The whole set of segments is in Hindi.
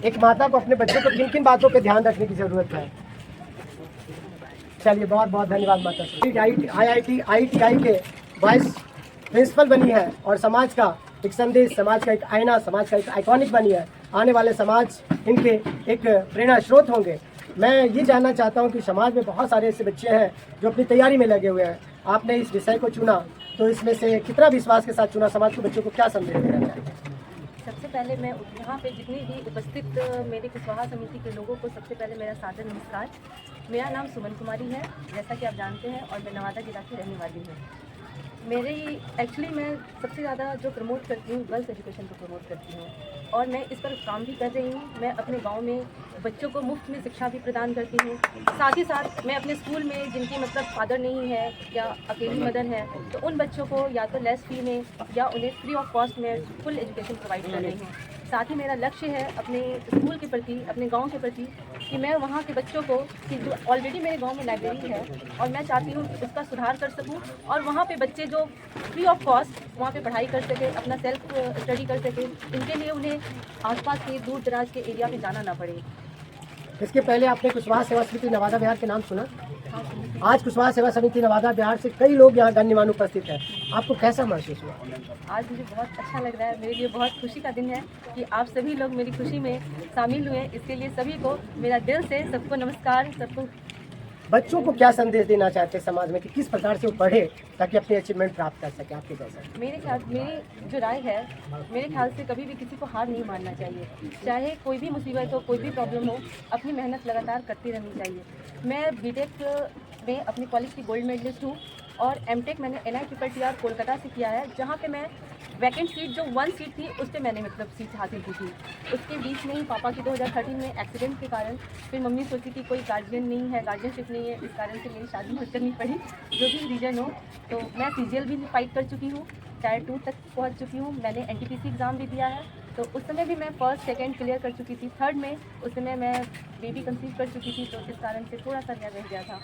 एक माता को अपने बच्चों को किन किन बातों पे ध्यान रखने की ज़रूरत है? चलिए, बहुत बहुत धन्यवाद माता जी। IITI के वाइस प्रिंसिपल बनी है और समाज का एक संदेश, समाज का एक आईना, समाज का एक आइकॉनिक बनी है। आने वाले समाज इनके एक प्रेरणा स्रोत होंगे। मैं ये जानना चाहता हूँ कि समाज में बहुत सारे ऐसे बच्चे हैं जो अपनी तैयारी में लगे हुए हैं। आपने इस विषय को चुना तो इसमें से कितना विश्वास के साथ चुना? समाज के बच्चों को क्या संदेश देना चाहिए? सबसे पहले मैं यहाँ पे जितनी भी उपस्थित मेरे कुशवाहा समिति के लोगों को सबसे पहले मेरा सादर नमस्कार। मेरा नाम सुमन कुमारी है, जैसा कि आप जानते हैं, और मैं नवादा जिला की रहने वाली हूँ। एक्चुअली मैं सबसे ज़्यादा जो प्रमोट करती हूँ गर्ल्स एजुकेशन को प्रमोट करती हूँ, और मैं इस पर काम भी कर रही हूँ। मैं अपने गांव में बच्चों को मुफ्त में शिक्षा भी प्रदान करती हूँ। साथ ही साथ मैं अपने स्कूल में जिनकी मतलब फादर नहीं है या अकेली मदर है, तो उन बच्चों को या तो लेस फी में या उन्हें फ्री ऑफ कॉस्ट में फुल एजुकेशन प्रोवाइड कर रही हूँ। साथ ही मेरा लक्ष्य है अपने स्कूल के प्रति, अपने गांव के प्रति, कि मैं वहाँ के बच्चों को, कि जो ऑलरेडी मेरे गांव में लाइब्रेरी है और मैं चाहती हूँ कि उसका सुधार कर सकूँ, और वहाँ पे बच्चे जो फ्री ऑफ कॉस्ट वहाँ पे पढ़ाई कर सके, अपना सेल्फ स्टडी कर सके, इनके लिए उन्हें आसपास के दूर दराज के एरिया में जाना ना पड़े। इसके पहले आपने कुशवाहा सेवा समिति नवादा बिहार के नाम सुना? आज कुशवाहा सेवा समिति नवादा बिहार से कई लोग यहाँ गण्यमान्य उपस्थित हैं। आपको कैसा महसूस हुआ? आज मुझे बहुत अच्छा लग रहा है। मेरे लिए बहुत खुशी का दिन है कि आप सभी लोग मेरी खुशी में शामिल हुए। इसके लिए सभी को मेरा दिल से सबको नमस्कार। सबको बच्चों को क्या संदेश देना चाहते हैं समाज में कि किस प्रकार से वो पढ़े ताकि अपने अचीवमेंट प्राप्त कर सके? आपके जैसा मेरी जो राय है, मेरे ख्याल से कभी भी किसी को हार नहीं मानना चाहिए। चाहे कोई भी मुसीबत हो, कोई भी प्रॉब्लम हो, अपनी मेहनत लगातार करती रहनी चाहिए। मैं बीटेक में अपनी कॉलेज की गोल्ड मेडलिस्ट हूँ, और एमटेक मैंने NITRR कोलकाता से किया है, जहाँ पे मैं वैकेंट सीट जो 1 सीट थी उस पर मैंने मतलब सीट हासिल की थी। उसके बीच में ही पापा की 2013 में एक्सीडेंट के कारण फिर मम्मी सोची कि कोई गार्जियन नहीं है, गार्जियनशिप नहीं है, इस कारण से मेरी शादी मत करनी पड़ी। जो भी रीज़न हो, तो मैं CGL भी फाइट कर चुकी हूँ, टायर 2 तक पहुँच चुकी हूँ। मैंने NTPC एग्ज़ाम भी दिया है, तो उस समय भी मैं फर्स्ट सेकंड क्लियर कर चुकी थी। थर्ड में उस समय मैं बेबी कंसीव कर चुकी थी, तो इस कारण से थोड़ा सा रह गया था।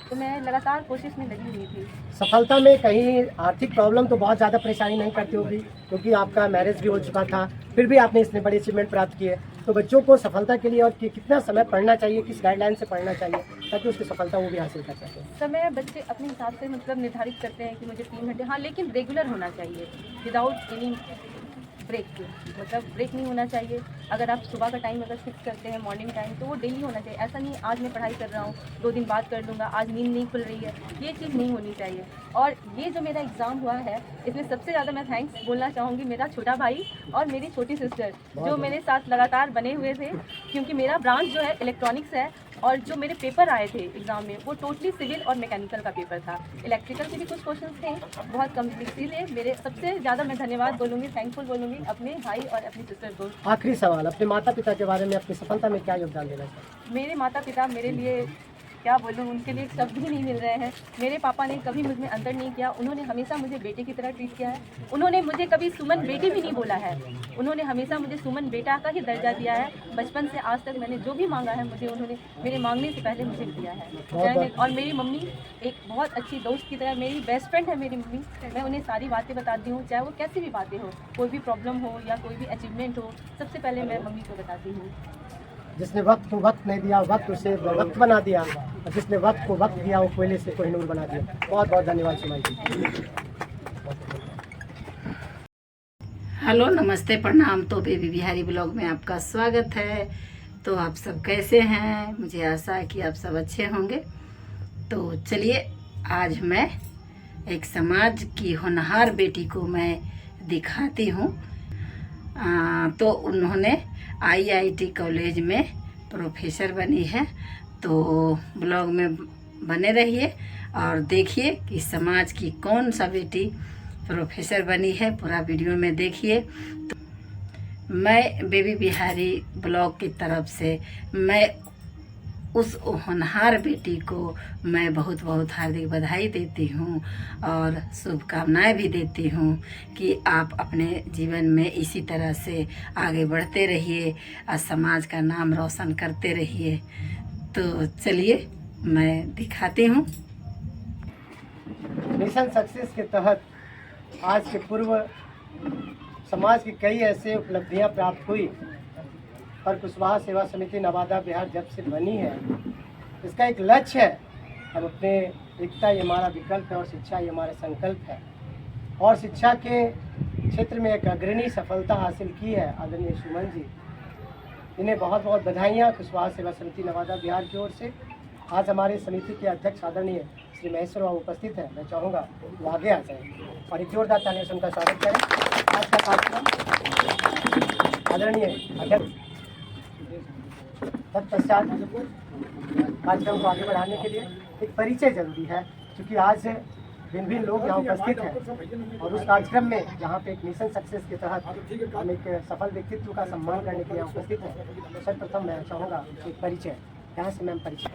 तो मैं लगातार कोशिश में लगी हुई थी। सफलता में कहीं आर्थिक प्रॉब्लम तो बहुत ज़्यादा परेशानी नहीं करती होगी, क्योंकि आपका मैरिज भी हो चुका था, फिर भी आपने इतने बड़े अचीवमेंट प्राप्त किए। तो बच्चों को सफलता के लिए और कितना समय पढ़ना चाहिए, किस गाइडलाइन से पढ़ना चाहिए ताकि उसकी सफलता वो भी हासिल कर सके? समय बच्चे अपने हिसाब से मतलब निर्धारित करते हैं कि मुझे 3 घंटे, हाँ, लेकिन रेगुलर होना चाहिए, विदाउट एनी ब्रेक के, मतलब ब्रेक नहीं होना चाहिए। अगर आप सुबह का टाइम अगर फिक्स करते हैं, मॉर्निंग टाइम, तो वो डेली होना चाहिए। ऐसा नहीं आज मैं पढ़ाई कर रहा हूँ, 2 दिन बाद कर लूँगा, आज नींद नहीं खुल रही है, ये चीज़ नहीं होनी चाहिए। और ये जो मेरा एग्ज़ाम हुआ है, इसमें सबसे ज़्यादा मैं थैंक्स बोलना चाहूँगी मेरा छोटा भाई और मेरी छोटी सिस्टर, जो मेरे साथ लगातार बने हुए थे, क्योंकि मेरा ब्रांच जो है इलेक्ट्रॉनिक्स है, और जो मेरे पेपर आए थे एग्ज़ाम में वो टोटली सिविल और मैकेनिकल का पेपर था। इलेक्ट्रिकल के भी कुछ क्वेश्चंस थे, बहुत कम, इसीलिए मेरे सबसे ज़्यादा मैं धन्यवाद बोलूँगी, थैंकफुल बोलूँगी अपने भाई और अपनी सिस्टर को। आखिरी सवाल, अपने माता पिता के बारे में, अपनी सफलता में क्या योगदान देना चाहिए? मेरे माता पिता मेरे लिए क्या बोलूँ, उनके लिए शब्द ही नहीं मिल रहे हैं। मेरे पापा ने कभी मुझ में अंतर नहीं किया, उन्होंने हमेशा मुझे बेटे की तरह ट्रीट किया है। उन्होंने मुझे कभी सुमन बेटी भी नहीं बोला है, उन्होंने हमेशा मुझे सुमन बेटा का ही दर्जा दिया है। बचपन से आज तक मैंने जो भी मांगा है, मुझे उन्होंने मेरे मांगने से पहले मुझे दिया है। और मेरी मम्मी एक बहुत अच्छी दोस्त की तरह, मेरी बेस्ट फ्रेंड है मेरी मम्मी। मैं उन्हें सारी बातें बताती हूँ, चाहे वो कैसी भी बातें हो, कोई भी प्रॉब्लम हो या कोई भी अचीवमेंट हो, सबसे पहले मैं मम्मी को बताती हूँ। जिसने वक्त को वक्त नहीं दिया, वक्त उसे वक्त बना दिया, और जिसने वक्त को वक्त दिया वो कोयले से कोहिनूर बना दिया। बहुत बहुत धन्यवाद सुमन जी। हेलो, नमस्ते, प्रणाम। तो बेबी बिहारी ब्लॉग में आपका स्वागत है। तो आप सब कैसे हैं? मुझे आशा है कि आप सब अच्छे होंगे। तो चलिए, आज मैं एक समाज की होनहार बेटी को मैं दिखाती हूँ। तो उन्होंने IIT कॉलेज में प्रोफेसर बनी है। तो ब्लॉग में बने रहिए और देखिए कि समाज की कौन सा बेटी प्रोफेसर बनी है। पूरा वीडियो में देखिए। तो मैं बेबी बिहारी ब्लॉग की तरफ से मैं उस होनहार बेटी को मैं बहुत बहुत हार्दिक बधाई देती हूँ और शुभकामनाएं भी देती हूँ कि आप अपने जीवन में इसी तरह से आगे बढ़ते रहिए और समाज का नाम रोशन करते रहिए। तो चलिए, मैं दिखाती हूँ। मिशन सक्सेस के तहत आज के पूर्व समाज की कई ऐसे उपलब्धियां प्राप्त हुई पर कुशवाहा सेवा समिति नवादा बिहार जब से बनी है, इसका एक लक्ष्य है, हम अपने एकता ये हमारा विकल्प है और शिक्षा ये हमारा संकल्प है। और शिक्षा के क्षेत्र में एक अग्रणी सफलता हासिल की है आदरणीय सुमन जी, इन्हें बहुत बहुत बधाइयाँ कुशवाहा सेवा समिति नवादा बिहार की ओर से। आज हमारे समिति के अध्यक्ष आदरणीय श्री महेश्वर बाबू उपस्थित हैं। मैं चाहूँगा वो आगे आ जाएँ और एक जोरदार तालियों से उनका स्वागत करें। आज का कार्यक्रम आदरणीय अध्यक्ष तत्पश्चात कार्यक्रम को आगे बढ़ाने के लिए एक परिचय जरूरी है, क्योंकि आज भिन्न भिन्न लोग यहाँ उपस्थित हैं और उस कार्यक्रम में जहाँ पे एक मिशन सक्सेस के तहत हम एक सफल व्यक्तित्व का सम्मान करने के लिए यहाँ उपस्थित हैं। सर्वप्रथम मैं चाहूँगा एक परिचय यहाँ से मैं परिचय।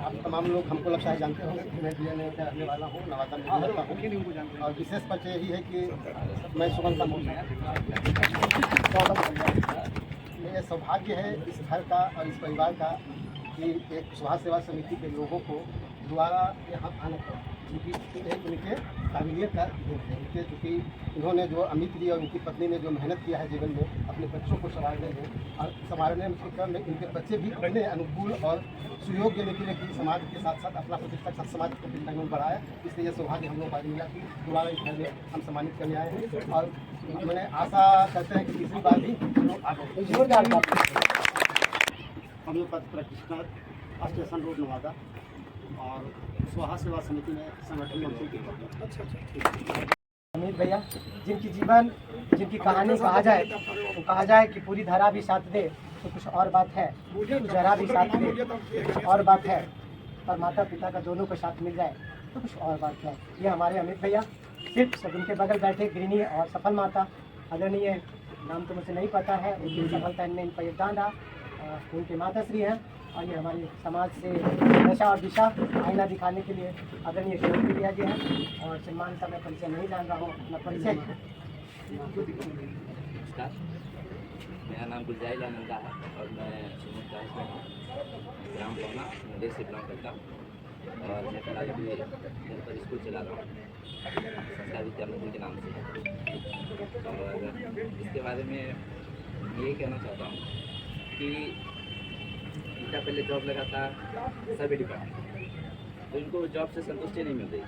आप तमाम लोग हमको लगता है जानते होंगे कि मैं DNA का रहने वाला हूँ, नवादा में रहता हूँ और विशेष परिचय यही है कि मैं सुमन का मेरा सौभाग्य है इस घर का और इस परिवार का कि एक कुशवाहा सेवा समिति के लोगों को दोबारा यहाँ आने पर, क्योंकि एक उनके काबिलियत का है उनके, क्योंकि उन्होंने जो अमित जी और उनकी पत्नी ने जो मेहनत किया है जीवन में अपने बच्चों को संभालने में और संभालने के क्रम में इनके बच्चे भी पढ़ने अनुकूल और सहयोग देने के लिए कि समाज के साथ साथ अपना प्रतिष्ठा साथ समाज को प्रतिष्ठा में बढ़ाया। इसलिए यह सौभाग्य हम लोग मिला कि दोबारा इस घर में हम सम्मानित करने आए हैं और मैंने आशा करते हैं कि तीसरी बार भी हम लोग आगे हम लोग पद प्रतिष्ठा स्टेशन रोड नवादा और कुशवाहा सेवा समिति में संगठन। अमित भैया जिनकी जीवन जिनकी कहानी कहा जाए तो कहा जाए कि पूरी धरा भी साथ दे तो कुछ और बात है, जरा भी साथ दे कुछ और बात है, और माता पिता का दोनों को साथ मिल जाए तो कुछ और बात है। ये हमारे अमित भैया सिर्फ सब उनके बगल बैठे गृहिणी और सफल माता आदरणीय नाम तो मुझे नहीं पता है, उनकी सफलता में इनका योगदान रहा, उनके माताश्री हैं और ये हमारे समाज से दशा और दिशा आईना दिखाने के लिए आदरणीय सहयोग भी दिया गया है। और सम्मान का मैं परिचय नहीं जान रहा हूँ, अपना परिचय। नमस्कार, मेरा नाम गुलजाइल आनंदा है और मैं सुमन का हस्बैंड हूँ। ग्राम पौना मंदिर से बिलोंग करता हूँ और मैं फिलहाल अभी घर पर स्कूल चला रहा हूँ संस्कार विद्या मंदिर के नाम से। और इसके बारे में यही कहना चाहता हूँ कि इनका पहले जॉब लगा था सर्वे डिपार्टमेंट, तो इनको जॉब से संतुष्टि नहीं मिल रही,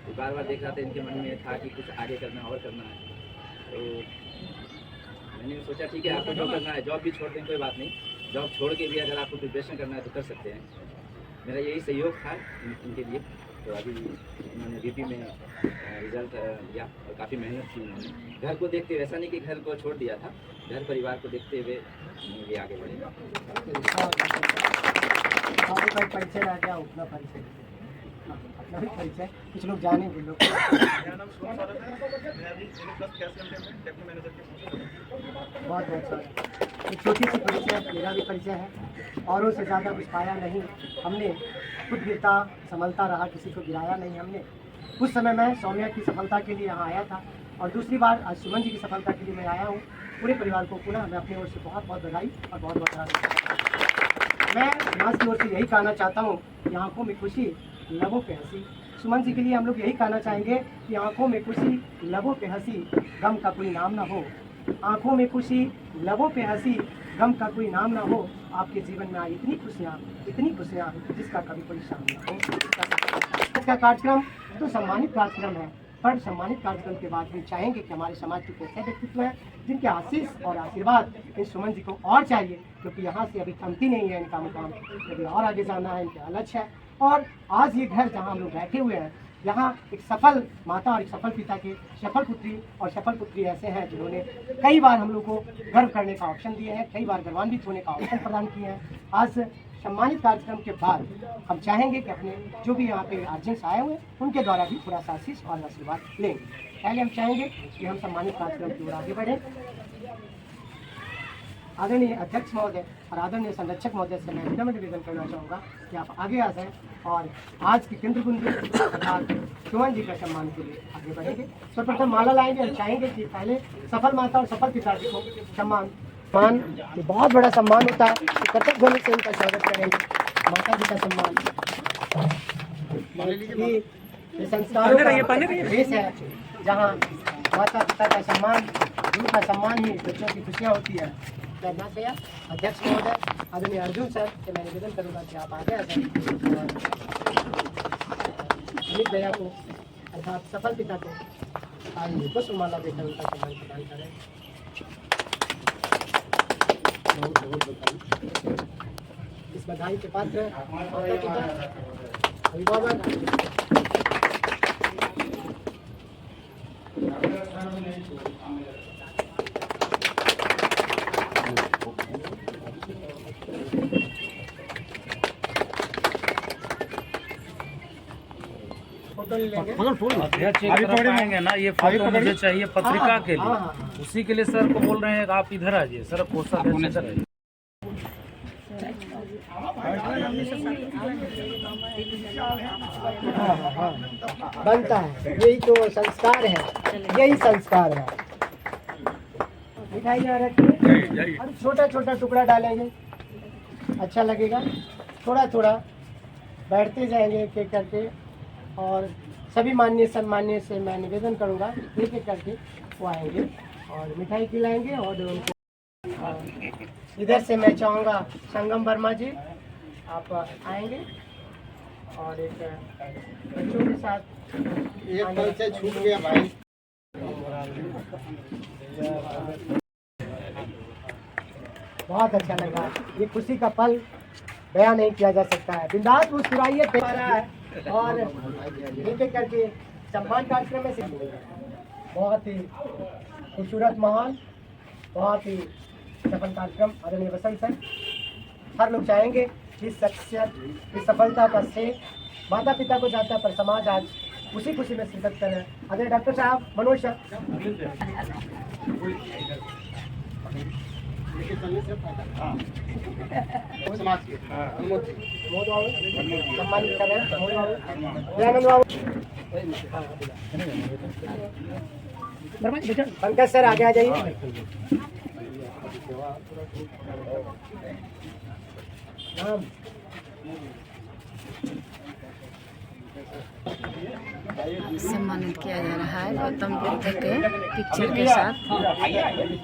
तो बार बार देख रहा था इनके मन में था कि कुछ आगे करना और करना है। तो मैंने सोचा ठीक है आपको जॉब करना है, जॉब भी छोड़ दें कोई बात नहीं, जॉब छोड़ के भी अगर आपको प्रिपरेशन करना है तो कर सकते हैं। मेरा यही सहयोग था इनके लिए। तो अभी उन्होंने VP में रिजल्ट लिया और काफ़ी मेहनत की उन्होंने। घर को देखते हुए, ऐसा नहीं कि घर को छोड़ दिया था, घर परिवार को देखते हुए ये आगे बढ़ेगा। आपका परिचय रह गया, उतना परिचय अपना भी परिचय कुछ लोग जानेंगे लोग। बहुत बहुत सारा एक छोटी सी परिचय मेरा भी परिचय है, औरों से ज़्यादा कुछ पाया नहीं हमने, खुद गिरता संभलता रहा, किसी को गिराया नहीं हमने। उस समय मैं सौम्या की सफलता के लिए यहाँ आया था और दूसरी बार आज सुमन जी की सफलता के लिए मैं आया हूँ। पूरे परिवार को पुनः मैं अपनी ओर से बहुत बहुत बधाई और बहुत बहुत धन्यवाद। मैं समाज की ओर से यही कहना चाहता हूँ कि आँखों में खुशी लबों पे हंसी। सुमन जी के लिए हम लोग यही कहना चाहेंगे कि आँखों में खुशी लबों पे हंसी, गम का कोई नाम ना हो। आँखों में खुशी लबों पे हंसी, गम का कोई नाम ना हो। आपके जीवन में आई इतनी खुशियाँ जिसका कभी कोई शाम ना हो। इसका कार्यक्रम तो सम्मानित कार्यक्रम है, पर सम्मानित कार्यक्रम के बाद हम चाहेंगे कि हमारे समाज के ऐसे व्यक्तित्व हैं जिनके आशीष और आशीर्वाद इन सुमन जी को और चाहिए, क्योंकि यहाँ से अभी थमती नहीं है इनका मुकाम, अभी और आगे जाना है, इनका लक्ष्य है। और आज ये घर जहाँ हम लोग बैठे हुए हैं, यहाँ एक सफल माता और एक सफल पिता के सफल पुत्री ऐसे हैं जिन्होंने कई बार हम लोग को गर्व करने का ऑप्शन दिए हैं, कई बार गर्वान्वित होने का ऑप्शन प्रदान किए हैं। आज सम्मानित कार्यक्रम के बाद हम चाहेंगे कि अपने जो भी यहाँ पे अर्जेंट्स आए हुए हैं उनके द्वारा भी थोड़ा सा आशीष और आशीर्वाद लेंगे। पहले हम चाहेंगे कि हम सम्मानित कार्यक्रम की ओर आगे बढ़ें। आदरणीय अध्यक्ष महोदय और आदरणीय संरक्षक महोदय से मैं विनम्र निवेदन करना चाहूँगा कि आप आगे आ जाएं और आज की केंद्र बिंदु अर्थात सुमन जी का सम्मान के लिए आगे बढ़ेंगे। सर्वप्रथम माला लाएंगे और चाहेंगे कि पहले सफल माता और सफल पिताजी को सम्मान ये बहुत बड़ा सम्मान होता है, कथक ध्वनि से उनका स्वागत करेंगे। माता जी का सम्मान ये संस्कारों का देश है, जहाँ माता पिता का सम्मान, उनका सम्मान ही बच्चों की खुशियाँ होती है। बैठना भैया, अध्यक्ष महोदय आदरणीय अर्जुन सर से मैं निवेदन करूँगा कि आप आगे आ जाए और अमित भैया को अर्थात सफल पिता को आज पुष्पमाला देकर उनका सम्मान प्रदान करें। इस बधाई के पात्र माता-पिता, अभिभावक, फोटो ले लेंगे। अध्यक्ष एक तरफ आएंगे ना, ये फोटो मुझे चाहिए पत्रिका के लिए। उसी के लिए सर को बोल रहे हैं कि आप इधर आ जाइए। सर कोषाध्यक्ष इधर आइए। बनता है, यही तो संस्कार है, यही संस्कार है। मिठाई यहाँ रखिए और छोटा छोटा टुकड़ा डालेंगे, अच्छा लगेगा। थोड़ा थोड़ा बैठते जाएंगे एक एक करके और सभी माननीय सम्माननीय से मैं निवेदन करूँगा एक एक करके वो आएंगे और मिठाई खिलाएंगे। और उनको इधर से मैं चाहूँगा संगम वर्मा जी आप आएंगे और एक बच्चों के साथ एक परिचय छूट गया भाई। बहुत अच्छा लगा, ये खुशी का पल बयां नहीं किया जा सकता है। बिंदास मुस्कुराइए प्यारा है और एक एक करके सम्मान कार्यक्रम में से बहुत ही खूबसूरत माहौल, बहुत ही सफल कार्यक्रम। आदरणीय वसंत सर, हर लोग चाहेंगे कि शख्सियत की सफलता का श्रेय माता पिता को जाता है, पर समाज आज उसी खुशी में शिरकत कर रहे हैं। आदरणीय डॉक्टर साहब, मनोज सर, समाज के मोद बाबू सम्मानित कर रहे हैं। मोद बाबू, दयानंद बाबू, पंकज सर आगे आ जाइए। सम्मानित किया जा रहा है गौतम बुद्ध के पिक्चर के साथ।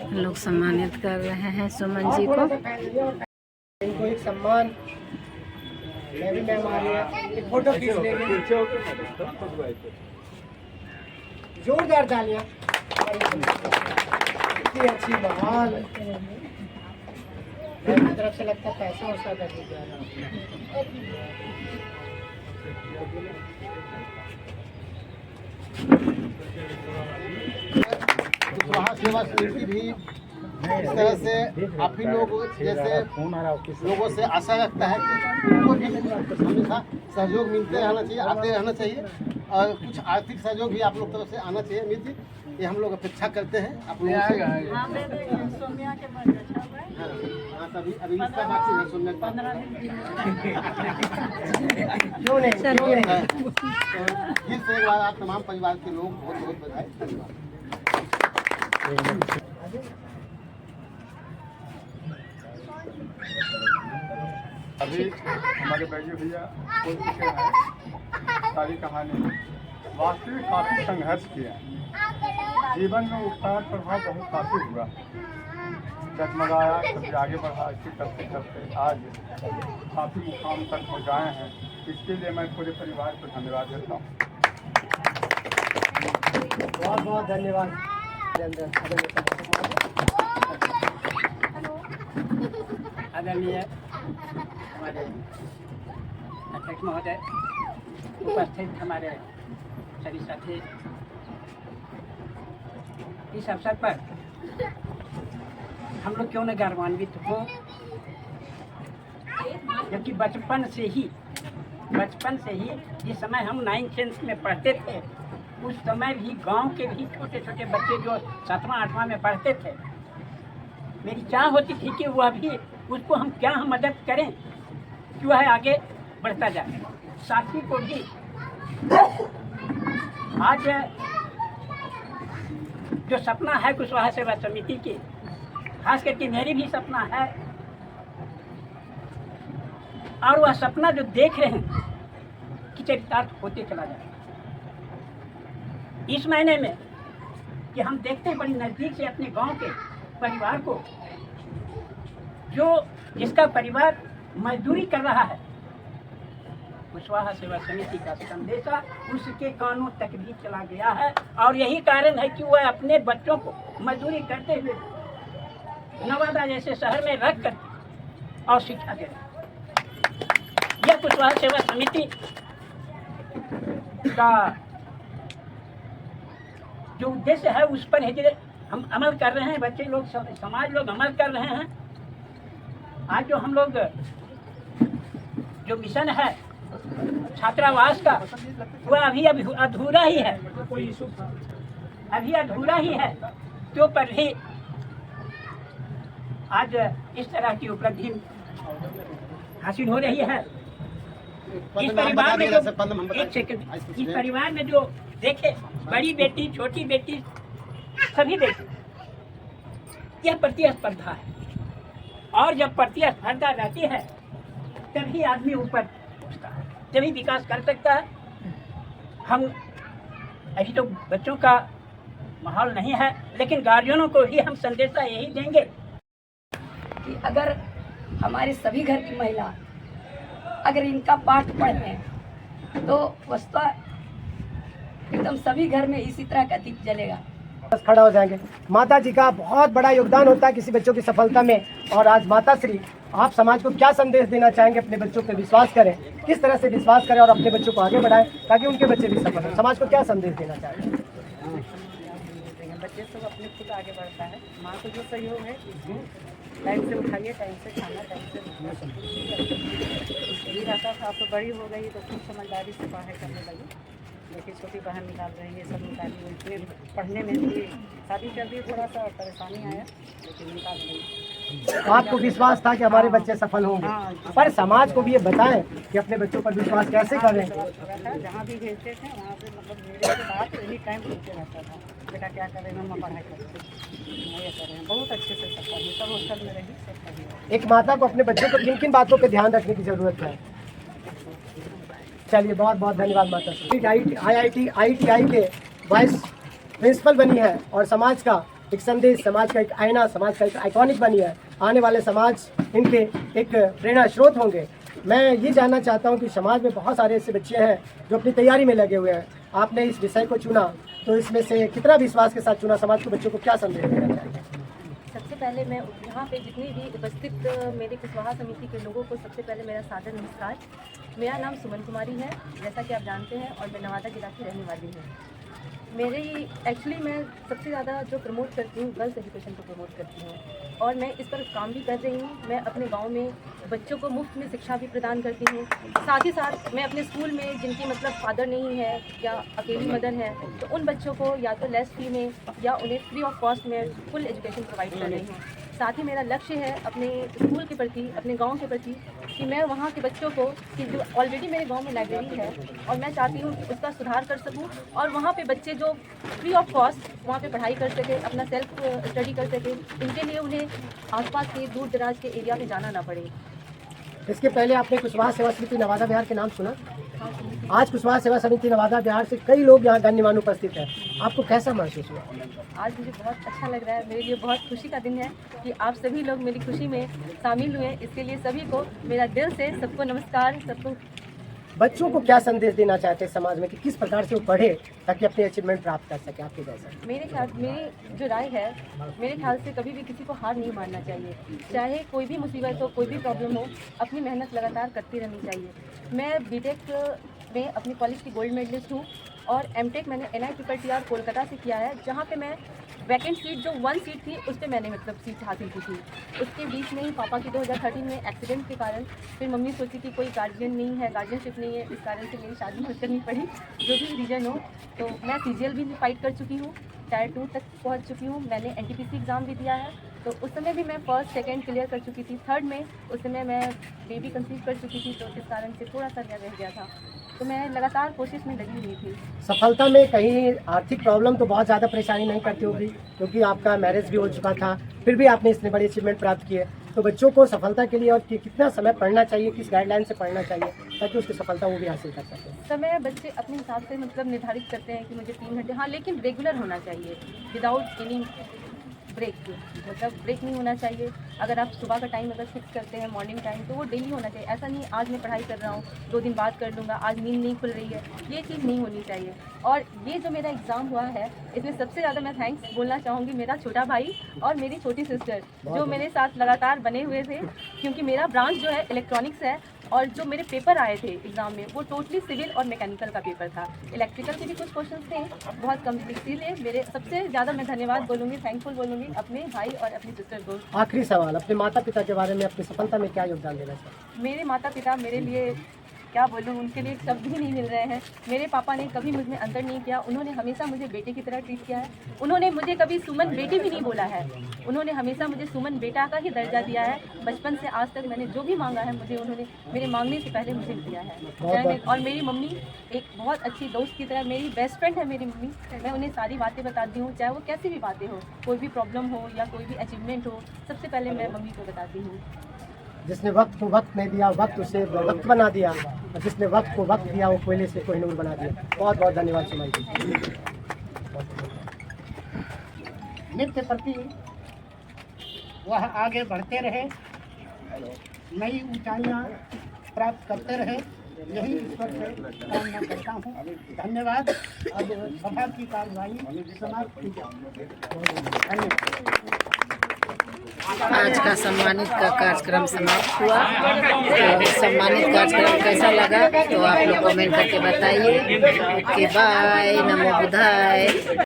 हम लोग सम्मानित कर रहे हैं सुमन जी को। इनको एक सम्मान मैं भी मेहमान है, एक फोटो खींच लेंगे। जोरदार तालियां। इतनी अच्छी माहौल मेरी तरफ से लगता है पैसा वैसा कर दीजिए। कुशवाहा सेवा समिति भी इस तरह से आप ही लोग जैसे लोगों से आशा रखता है कि उनको भी हमेशा सहयोग मिलते रहना चाहिए, आते रहना चाहिए और कुछ आर्थिक सहयोग भी आप लोग तरफ से आना चाहिए। अमित जी, ये हम लोग अपेक्षा करते हैं आप लोगों से। हाँ, तभी अभी इसका बाकी है सुनने का। क्यों नहीं, क्यों नहीं। तो फिर से एक बार आप तमाम परिवार के लोग बहुत बहुत बधाई। धन्यवाद। अभी हमारे बैजू भैया बोल चुके हैं सारी कहानी। वास्तविक काफ़ी संघर्ष किया, जीवन में उतार प्रभाव बहुत काफ़ी हुआ, जगमगाया, कभी आगे बढ़ा। इसी करते करते आज काफ़ी मुकाम तक पहुँचाए हैं। इसके लिए मैं पूरे परिवार को धन्यवाद देता हूँ। बहुत बहुत धन्यवाद। आदरणीय हमारे अध्यक्ष महोदय, उपस्थित हमारे सभी साथी, इस अवसर पर हम लोग क्यों न गौरवान्वित हो, जबकि बचपन से ही जिस समय हम 9th-10th में पढ़ते थे, उस समय भी गांव के भी छोटे छोटे बच्चे जो 7वां-8वां में पढ़ते थे, मेरी चाह होती थी कि वह भी उसको हम क्या हम मदद करें कि वह आगे बढ़ता जाए। साथी को भी आज जो सपना है कुशवाहा सेवा समिति की, खास करके मेरी भी सपना है, और वह सपना जो देख रहे हैं कि चरितार्थ होते चला जाए। इस महीने में कि हम देखते हैं बड़ी नज़दीक से अपने गांव के परिवार को जिसका परिवार मजदूरी कर रहा है, कुशवाहा सेवा समिति का संदेशा उसके कानों तक भी चला गया है। और यही कारण है कि वह अपने बच्चों को मजदूरी करते हुए नवादा जैसे शहर में रख कर और शिक्षा दे रहे हैं। यह कुशवाहा सेवा समिति का जो उद्देश्य है उस पर है हम अमल कर रहे हैं। बच्चे लोग, समाज लोग अमल कर रहे हैं। आज जो हम लोग जो मिशन है छात्रावास का, वह अभी अधूरा ही है, अभी अधूरा ही है। तो पर भी आज इस तरह की उपलब्धि हासिल हो रही है। इस परिवार में इस परिवार में जो देखे, बड़ी बेटी, छोटी बेटी, सभी देखे, यह प्रतिस्पर्धा है। और जब प्रतिस्पर्धा रहती है तभी आदमी ऊपर उठता है, तभी विकास कर सकता है। हम अभी तो बच्चों का माहौल नहीं है, लेकिन गार्जियनों को भी हम संदेशा यही देंगे कि अगर हमारे सभी घर की महिला अगर इनका पाठ पढ़ें तो वस्तुतः एकदम सभी घर में इसी तरह का दीप जलेगा। बस खड़ा हो जाएंगे। माता जी का बहुत बड़ा योगदान होता है किसी बच्चों की सफलता में। और आज माता श्री, आप समाज को क्या संदेश देना चाहेंगे? अपने बच्चों पे विश्वास करें, किस तरह से विश्वास करें और अपने बच्चों को आगे बढ़ाएं ताकि उनके बच्चे भी सफल हों। समाज को क्या संदेश देना चाहेंगे? बच्चे सब अपने खुद आगे बढ़ता है। माँ को जो सहयोग है, टाइम से उठाइए, टाइम से खाना, टाइम से यही रहता था। अब तो बड़ी हो गई तो खुद समझदारी से पढ़ाई करने लगी। लेकिन छोटी बहन निकाल रही है, सब निकाली। उनके पढ़ने में भी शादी कर दी, थोड़ा सा परेशानी आया, लेकिन निकाल रही। आपको विश्वास था कि हमारे बच्चे सफल होंगे, पर समाज को भी ये बताएं कि अपने बच्चों पर विश्वास कैसे करें। जहाँ भी भेजते थे वहाँ से मतलब मेरे से बात एनी टाइम पूछते रहता था, बेटा क्या कर रहे हैं, मम्मा पढ़ाई कर रहे हैं, ये कर रहे हैं। बहुत अच्छे से सब पढ़ी, सब हॉस्टल में रही, सब पढ़ी। एक माता को अपने बच्चों को किन किन बातों पर ध्यान रखने की जरूरत है? चलिए, बहुत बहुत धन्यवाद माता श्री। IITI के वाइस प्रिंसिपल बनी है और समाज का एक संदेश, समाज का एक आईना, समाज का एक आइकॉनिक बनी है। आने वाले समाज इनके एक प्रेरणा स्रोत होंगे। मैं ये जानना चाहता हूँ कि समाज में बहुत सारे ऐसे बच्चे हैं जो अपनी तैयारी में लगे हुए हैं। आपने इस विषय को चुना तो इसमें से कितना विश्वास के साथ चुना? समाज के बच्चों को क्या संदेश देना चाहिए? सबसे पहले मैं यहाँ पे जितनी भी उपस्थित मेरे कुशवाहा समिति के लोगों को सबसे पहले मेरा सादर नमस्कार। मेरा नाम सुमन कुमारी है, जैसा कि आप जानते हैं, और मैं नवादा जिला की रहने वाली हूँ। मेरी एक्चुअली मैं सबसे ज़्यादा जो प्रमोट करती हूँ, गर्ल्स एजुकेशन को प्रमोट करती हूँ और मैं इस पर काम भी कर रही हूँ। मैं अपने गांव में बच्चों को मुफ्त में शिक्षा भी प्रदान करती हूँ। साथ ही साथ मैं अपने स्कूल में जिनकी मतलब फादर नहीं है या अकेली मदर है, तो उन बच्चों को या तो लेस फी में या उन्हें फ्री ऑफ कॉस्ट में फुल एजुकेशन प्रोवाइड कर रही हूँ। साथ ही मेरा लक्ष्य है अपने स्कूल के प्रति, अपने गांव के प्रति, कि मैं वहाँ के बच्चों को, कि जो ऑलरेडी मेरे गांव में लाइब्रेरी है और मैं चाहती हूँ कि उसका सुधार कर सकूँ और वहाँ पे बच्चे जो फ्री ऑफ कॉस्ट वहाँ पे पढ़ाई कर सके, अपना सेल्फ स्टडी कर सके। इनके लिए उन्हें आसपास के दूर दराज के एरिया में जाना ना पड़े। इसके पहले आपने कुशवाहा सेवा समिति नवादा बिहार के नाम सुना? आज कुशवाहा सेवा समिति नवादा बिहार से कई लोग यहाँ गण्यमान्य उपस्थित हैं। आपको कैसा महसूस हुआ? आज मुझे बहुत अच्छा लग रहा है। मेरे लिए बहुत खुशी का दिन है कि आप सभी लोग मेरी खुशी में शामिल हुए। इसके लिए सभी को मेरा दिल से सबको नमस्कार। सबको बच्चों को क्या संदेश देना चाहते हैं समाज में कि किस प्रकार से वो पढ़े ताकि अपने अचीवमेंट प्राप्त कर सके? आपके जैसा मेरी जो राय है, मेरे ख्याल से कभी भी किसी को हार नहीं मानना चाहिए। चाहे कोई भी मुसीबत हो, कोई भी प्रॉब्लम हो, अपनी मेहनत लगातार करती रहनी चाहिए। मैं बीटेक में अपनी कॉलेज की गोल्ड मेडलिस्ट हूँ और एमटेक मैंने NITTR कोलकाता से किया है, जहाँ पे मैं वैकेंट सीट जो 1 सीट थी उस पर मैंने मतलब सीट हासिल की थी। उसके बीच में ही पापा की 2013 में एक्सीडेंट के कारण फिर मम्मी सोची कि कोई गार्जियन नहीं है, गार्जियनशिप नहीं है, इस कारण से मेरी शादी मत करनी पड़ी, जो भी रीज़न हो। तो मैं CGL भी फाइट कर चुकी हूँ, टायर 2 तक पहुँच चुकी हूँ। मैंने NTPC एग्ज़ाम भी दिया है, तो उस समय भी मैं फर्स्ट सेकंड क्लियर कर चुकी थी। थर्ड में उस समय मैं बेबी कंसीव कर चुकी थी, तो इस कारण से थोड़ा सा रह गया था। तो मैं लगातार कोशिश में लगी हुई थी। सफलता में कहीं आर्थिक प्रॉब्लम तो बहुत ज़्यादा परेशानी नहीं करती होगी, क्योंकि आपका मैरिज भी हो चुका था, फिर भी आपने इतने बड़े अचीवमेंट प्राप्त किए। तो बच्चों को सफलता के लिए और कितना समय पढ़ना चाहिए, किस गाइडलाइन से पढ़ना चाहिए ताकि उसकी सफलता वो भी हासिल कर सके? समय बच्चे अपने हिसाब से मतलब निर्धारित करते हैं कि मुझे 3 घंटे, हाँ, लेकिन रेगुलर होना चाहिए, विदाउट एनी ब्रेक, मतलब ब्रेक नहीं होना चाहिए। अगर आप सुबह का टाइम अगर फिक्स करते हैं मॉर्निंग टाइम, तो वो डेली होना चाहिए। ऐसा नहीं आज मैं पढ़ाई कर रहा हूँ 2 दिन बाद कर लूँगा, आज नींद नहीं खुल रही है, ये चीज़ नहीं होनी चाहिए। और ये जो मेरा एग्ज़ाम हुआ है, इसमें सबसे ज़्यादा मैं थैंक्स बोलना चाहूँगी मेरा छोटा भाई और मेरी छोटी सिस्टर, जो मेरे साथ लगातार बने हुए थे, क्योंकि मेरा ब्रांच जो है इलेक्ट्रॉनिक्स है। और जो मेरे पेपर आए थे एग्ज़ाम में, वो टोटली सिविल और मैकेनिकल का पेपर था। इलेक्ट्रिकल के भी कुछ क्वेश्चंस थे, बहुत कम थे। इसीलिए मेरे सबसे ज़्यादा मैं धन्यवाद बोलूँगी, थैंकफुल बोलूँगी अपने भाई और अपनी सिस्टर को। आखिरी सवाल, अपने माता पिता के बारे में, अपनी सफलता में क्या योगदान देना चाहिए? मेरे माता पिता मेरे लिए क्या बोलूँ, उनके लिए शब्द ही नहीं मिल रहे हैं। मेरे पापा ने कभी मुझ में अंतर नहीं किया, उन्होंने हमेशा मुझे बेटे की तरह ट्रीट किया है। उन्होंने मुझे कभी सुमन बेटी भी नहीं बोला है, उन्होंने हमेशा मुझे सुमन बेटा का ही दर्जा दिया है। बचपन से आज तक मैंने जो भी मांगा है, मुझे उन्होंने मेरे मांगने से पहले मुझे दिया है। और मेरी मम्मी एक बहुत अच्छी दोस्त की तरह, मेरी बेस्ट फ्रेंड है मेरी मम्मी। मैं उन्हें सारी बातें बताती हूँ, चाहे वो कैसी भी बातें हो, कोई भी प्रॉब्लम हो या कोई भी अचीवमेंट हो, सबसे पहले मैं मम्मी को बताती हूँ। जिसने वक्त को वक्त नहीं दिया, वक्त उसे वक्त बना दिया, और जिसने वक्त को वक्त दिया, वो कोयले से कोहिनूर बना दिया। बहुत बहुत धन्यवाद सुमन जी। नृत्य प्रति वह आगे बढ़ते रहे, नई ऊंचाइयां प्राप्त करते रहे, यही ईश्वर से कामना करता हूँ। धन्यवाद। अब सभा की कार्यवाही समाप्त की जाए। धन्यवाद। आज का सम्मानित का कार्यक्रम समाप्त हुआ। तो सम्मानित कार्यक्रम कैसा लगा तो आप लोग कमेंट करके बताइए। ओके बाय, नमो बुद्धाय।